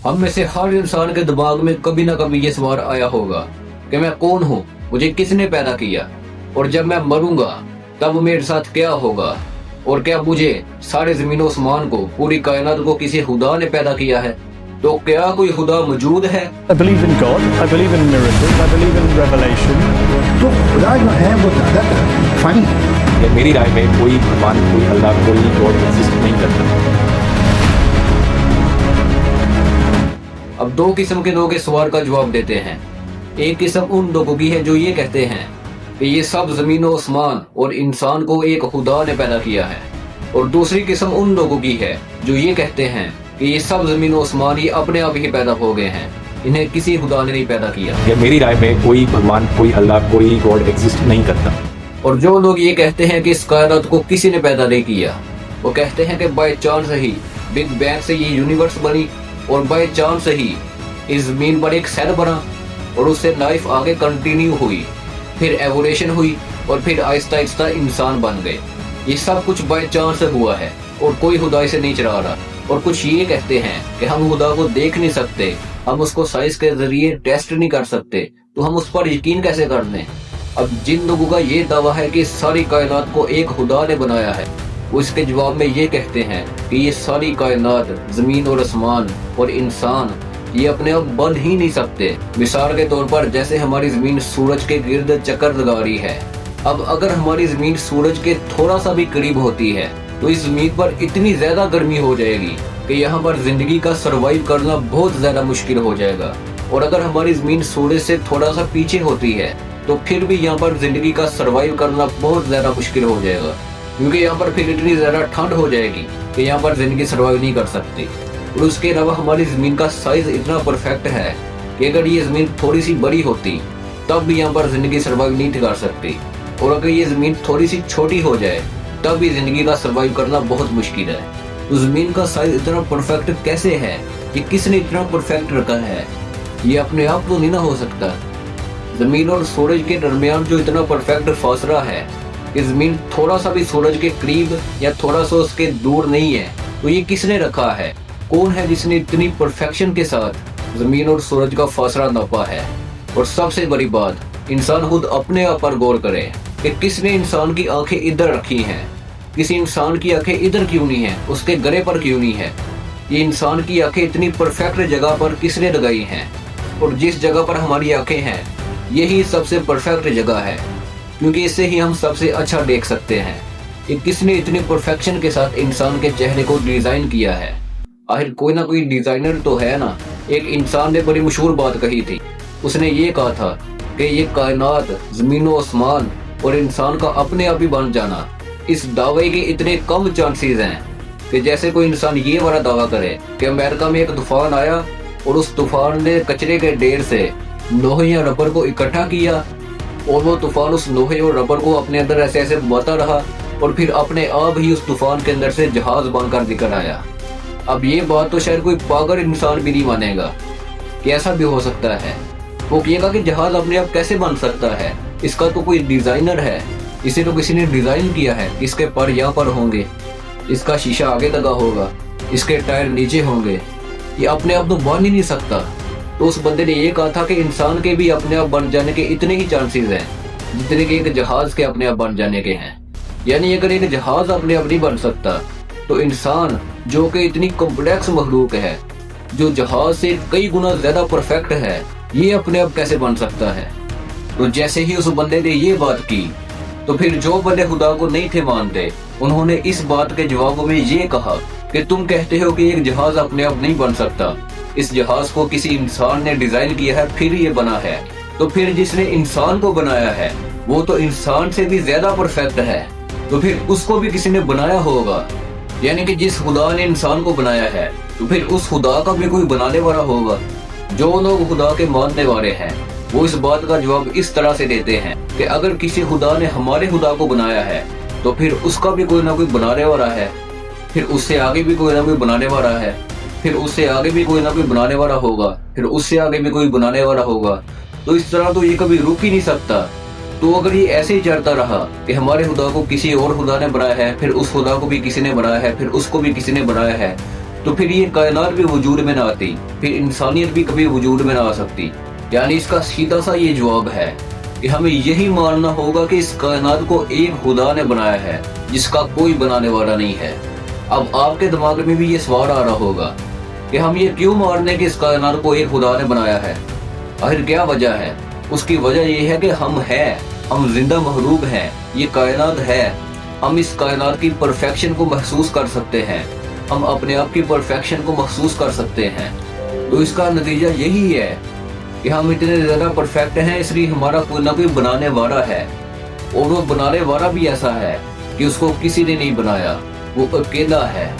हम में से हर इंसान के दिमाग में कभी ना कभी ये सवाल आया होगा कि मैं कौन हूँ, मुझे किसने पैदा किया, और जब मैं मरूंगा तब मेरे साथ क्या होगा, और क्या मुझे सारे जमीन आसमान को, पूरी कायनात को किसी खुदा ने पैदा किया है? तो क्या कोई खुदा मौजूद है? I believe in God, I believe in miracles, I believe in revelation. तो खुदा जो है वो ज़्यादा फाइन है। मेरी राय में कोई भगवान, कोई अल्लाह, कोई गॉड एग्जिस्ट नहीं करता। अब दो किस्म के लोग इस सवाल का जवाब देते हैं। एक किस्म उन लोगों की है जो ये कहते हैं कि ये सब जमीन और आसमान और इंसान को एक खुदा ने पैदा किया है, और दूसरी किस्म उन लोगों की है जो ये कहते हैं कि ये सब जमीन और आसमान ये अपने आप ही पैदा हो गए हैं, इन्हें किसी खुदा ने नहीं पैदा किया। मेरी राय में कोई भगवान, कोई अल्लाह, कोई गॉड एग्जिस्ट नहीं करता। और जो लोग ये कहते हैं कि इस कायनात को किसी ने पैदा नहीं किया, वो कहते हैं कि by chance he big bang से ये यूनिवर्स बनी, और बाय चांस ही इस जमीन पर एक सेल बना, और उससे लाइफ आगे कंटिन्यू हुई, फिर एवोल्यूशन हुई, और फिर आहिस्ता आहिस्ता इंसान बन गए। ये सब कुछ बाय चांस से हुआ है और कोई खुदा इसे नहीं चला रहा। और कुछ ये कहते हैं कि हम खुदा को देख नहीं सकते, हम उसको साइंस के जरिए टेस्ट नहीं कर सकते, तो हम उस पर यकीन कैसे कर लें? अब जिन लोगों का ये दावा है कि सारी कायनात को एक खुदा ने बनाया है, वो इसके जवाब में ये कहते हैं कि ये सारी कायनात, जमीन और आसमान और इंसान ये अपने आप बन ही नहीं सकते। मिसाल के तौर पर जैसे हमारी जमीन सूरज के गिर्द चक्कर लगा रही है, अब अगर हमारी जमीन सूरज के थोड़ा सा भी करीब होती है तो इस जमीन पर इतनी ज्यादा गर्मी हो जाएगी कि यहाँ पर जिंदगी का सरवाइव करना बहुत ज्यादा मुश्किल हो जाएगा। और अगर हमारी जमीन सूरज से थोड़ा सा पीछे होती है तो फिर भी यहाँ पर जिंदगी का सरवाइव करना बहुत ज्यादा मुश्किल हो जाएगा, क्योंकि यहाँ पर फिर इतनी ज्यादा ठंड हो जाएगी कि यहाँ पर जिंदगी सरवाइव नहीं कर सकती। और उसके अलावा हमारी जमीन का साइज इतना परफेक्ट है कि अगर ये जमीन थोड़ी सी बड़ी होती तब भी यहाँ पर जिंदगी सरवाइव नहीं कर सकती, और अगर ये जमीन थोड़ी सी छोटी हो जाए तब भी जिंदगी का सरवाइव करना बहुत मुश्किल है। तो जमीन का साइज इतना परफेक्ट कैसे है? ये किसने इतना परफेक्ट रखा है? ये अपने आप तो नहीं ना हो सकता। जमीन और सूरज के दरमियान जो इतना परफेक्ट फासला है कि जमीन थोड़ा सा भी सूरज के करीब या थोड़ा सा उसके दूर नहीं है, तो ये किसने रखा है? कौन है जिसने इतनी परफेक्शन के साथ जमीन और सूरज का फासला नापा है? और सबसे बड़ी बात, इंसान खुद अपने आप पर गौर करे कि किसने इंसान की आंखें इधर रखी हैं, किसी इंसान की आंखें इधर क्यों नहीं है, उसके गले पर क्यों नहीं है? ये इंसान की आंखें इतनी परफेक्ट जगह पर किसने लगाई हैं? और जिस जगह पर हमारी आंखें हैं यही सबसे परफेक्ट जगह है, क्योंकि इससे ही हम सबसे अच्छा देख सकते हैं। ये किसने इतनी परफेक्शन के साथ इंसान के चेहरे को डिजाइन किया है? आखिर कोई ना कोई डिजाइनर तो है ना। एक इंसान ने बड़ी मशहूर बात कही थी, उसने ये कहा था कि ये कायनात, जमीन आसमान और इंसान का अपने आप ही बन जाना, इस दावे के इतने कम चांसेस हैं कि जैसे कोई इंसान ये वाला दावा करे कि अमेरिका में एक तूफान आया और उस तूफान ने कचरे के ढेर से लोहे या रबर को इकट्ठा किया, और वो तूफान उस लोहे और रबर को अपने अंदर ऐसे ऐसे बता रहा, और फिर अपने आप ही उस तूफान के अंदर से जहाज बनकर निकल आया। अब ये बात तो शायद कोई पागल इंसान भी नहीं मानेगा कि ऐसा भी हो सकता है। वो कहेगा कि जहाज अपने आप कैसे बन सकता है, इसका तो कोई डिजाइनर है, इसे तो किसी ने डिजाइन किया है, इसके पर यहाँ पर होंगे, इसका शीशा आगे लगा होगा, इसके टायर नीचे होंगे, ये अपने आप तो बन ही नहीं सकता। तो उस बंदे ने ये कहा था कि इंसान के भी अपने आप बन जाने के इतने ही चांसेस हैं जितने कि एक जहाज के अपने आप बन जाने के हैं। यानी अगर एक जहाज अपने आप नहीं बन सकता तो इंसान, जो कि इतनी कॉम्प्लेक्स मखलूक है, जो जहाज से कई गुना ज्यादा परफेक्ट है, ये अपने आप कैसे बन सकता है? तो जैसे ही उस बंदे ने ये बात की तो फिर जो बंदे खुदा को नहीं थे मानते, उन्होंने इस बात के जवाब में ये कहा कि तुम कहते हो कि एक जहाज अपने आप नहीं बन सकता, इस जहाज को किसी इंसान ने डिजाइन किया है फिर ये बना है, तो फिर जिसने इंसान को बनाया है वो तो इंसान से भी ज्यादा परफेक्ट है, तो फिर उसको भी किसी ने बनाया होगा। यानी कि जिस खुदा ने इंसान को बनाया है तो फिर उस खुदा का भी कोई बनाने वाला होगा। जो लोग खुदा के मानने वाले हैं वो इस बात का जवाब इस तरह से देते हैं कि अगर किसी खुदा ने हमारे खुदा को बनाया है तो फिर उसका भी कोई ना कोई बनाने वाला है, फिर उससे आगे भी कोई ना कोई बनाने वाला है, फिर उससे आगे भी कोई ना कोई बनाने वाला होगा, फिर उससे आगे भी कोई बनाने वाला होगा। तो इस तरह तो ये कभी रुक ही नहीं सकता। तो अगर ये ऐसे ही चलता रहा कि हमारे खुदा को किसी और खुदा ने बनाया है, फिर उस खुदा को भी किसी ने बनाया है, फिर उसको भी किसी ने बनाया है, تو پھر یہ کائنات بھی وجود میں نہ آتی, پھر انسانیت بھی کبھی وجود میں نہ آ سکتی. یعنی اس کا سیدھا سا یہ جواب ہے کہ ہمیں یہی ماننا ہوگا کہ اس کائنات کو ایک خدا نے بنایا ہے جس کا کوئی بنانے والا نہیں ہے. اب آپ کے دماغ میں بھی یہ سوال آ رہا ہوگا کہ ہم یہ کیوں مان لیں کہ اس کائنات کو ایک خدا نے بنایا ہے؟ آخر کیا وجہ ہے؟ اس کی وجہ یہ ہے کہ ہم زندہ مخلوق ہیں, یہ کائنات ہے, ہم اس کائنات کی پرفیکشن کو محسوس کر سکتے ہیں, ہم اپنے آپ کی پرفیکشن کو محسوس کر سکتے ہیں. تو اس کا نتیجہ یہی ہے کہ ہم اتنے زیادہ پرفیکٹ ہیں, اس لیے ہمارا کوئی نہ کوئی بنانے والا ہے, اور وہ بنانے والا بھی ایسا ہے کہ اس کو کسی نے نہیں بنایا, وہ اکیلا ہے.